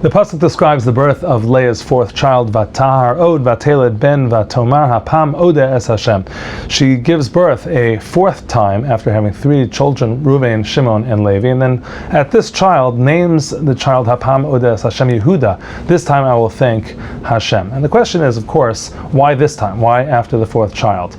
The pasuk describes the birth of Leah's fourth child, Vatahar Od Vateled Ben Vatomar Hapam Ode Es Hashem. She gives birth a fourth time after having three children, Reuven, Shimon, and Levi, and then at this child names the child Hapam Ode Es Hashem Yehuda. This time I will thank Hashem. And the question is, of course, why this time? Why after the fourth child?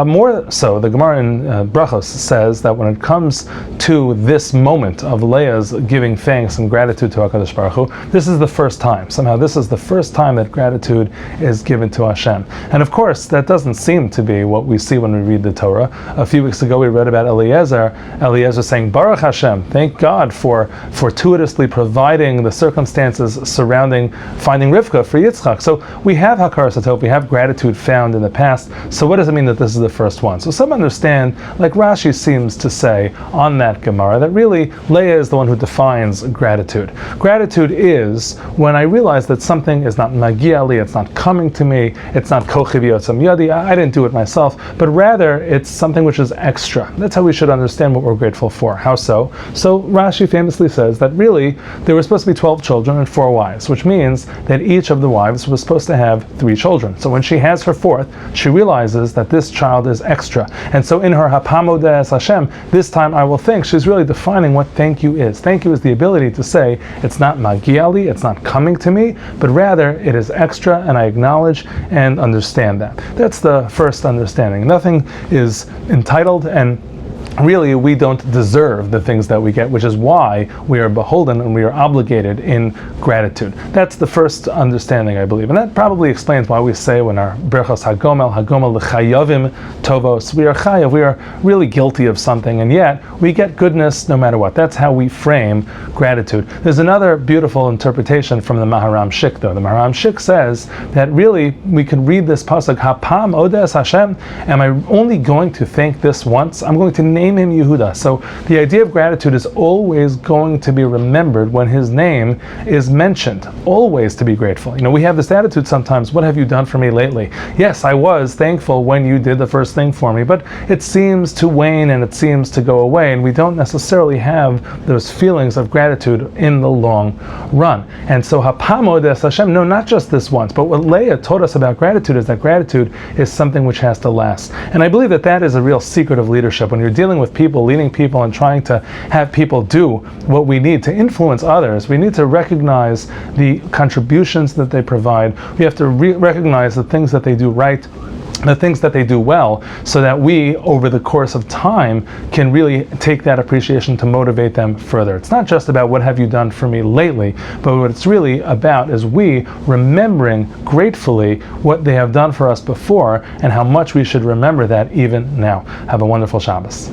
More so, the Gemara in Brachos says that when it comes to this moment of Leah's giving thanks and gratitude to HaKadosh Baruch Hu, this is the first time. Somehow this is the first time that gratitude is given to Hashem. And of course, that doesn't seem to be what we see when we read the Torah. A few weeks ago we read about Eliezer saying, Baruch Hashem, thank God for fortuitously providing the circumstances surrounding finding Rivka for Yitzchak. So we have Hakaras HaTov, we have gratitude found in the past. So what does it mean that this is the first one? So some understand, like Rashi seems to say on that Gemara, that really Leah is the one who defines gratitude. Gratitude is when I realize that something is not magia li, it's not coming to me, it's not kochi v'yotzam yadi, I didn't do it myself, but rather it's something which is extra. That's how we should understand what we're grateful for. How so? So Rashi famously says that really there were supposed to be 12 children and 4 wives, which means that each of the wives was supposed to have 3 children. So when she has her fourth, she realizes that this child is extra. And so in her Hapam Ode Es Hashem, this time I will think, she's really defining what thank you is. Thank you is the ability to say, it's not magia li, it's not coming to me, but rather it is extra, and I acknowledge and understand that. That's the first understanding. Nothing is entitled, and really we don't deserve the things that we get, which is why we are beholden and we are obligated in gratitude. That's the first understanding, I believe. And that probably explains why we say when our Berchos Hagomel l'chayavim tovos, we are chayav, we are really guilty of something, and yet we get goodness no matter what. That's how we frame gratitude. There's another beautiful interpretation from the Maharam Shik, though. The Maharam Shik says that really we can read this pasuk, Hapam Ode Es Hashem, am I only going to thank this once? I'm going to name him Yehuda. So the idea of gratitude is always going to be remembered when his name is mentioned. Always to be grateful. You know, we have this attitude sometimes, what have you done for me lately? Yes, I was thankful when you did the first thing for me, but it seems to wane and it seems to go away, and we don't necessarily have those feelings of gratitude in the long run. And so Hapam Ode Es Hashem, no, not just this once, but what Leah taught us about gratitude is that gratitude is something which has to last. And I believe that that is a real secret of leadership. When you're dealing with people, leading people, and trying to have people do what we need to influence others, we need to recognize the contributions that they provide. We have to recognize the things that they do right, the things that they do well, so that we, over the course of time, can really take that appreciation to motivate them further. It's not just about what have you done for me lately, but what it's really about is we remembering gratefully what they have done for us before, and how much we should remember that even now. Have a wonderful Shabbos.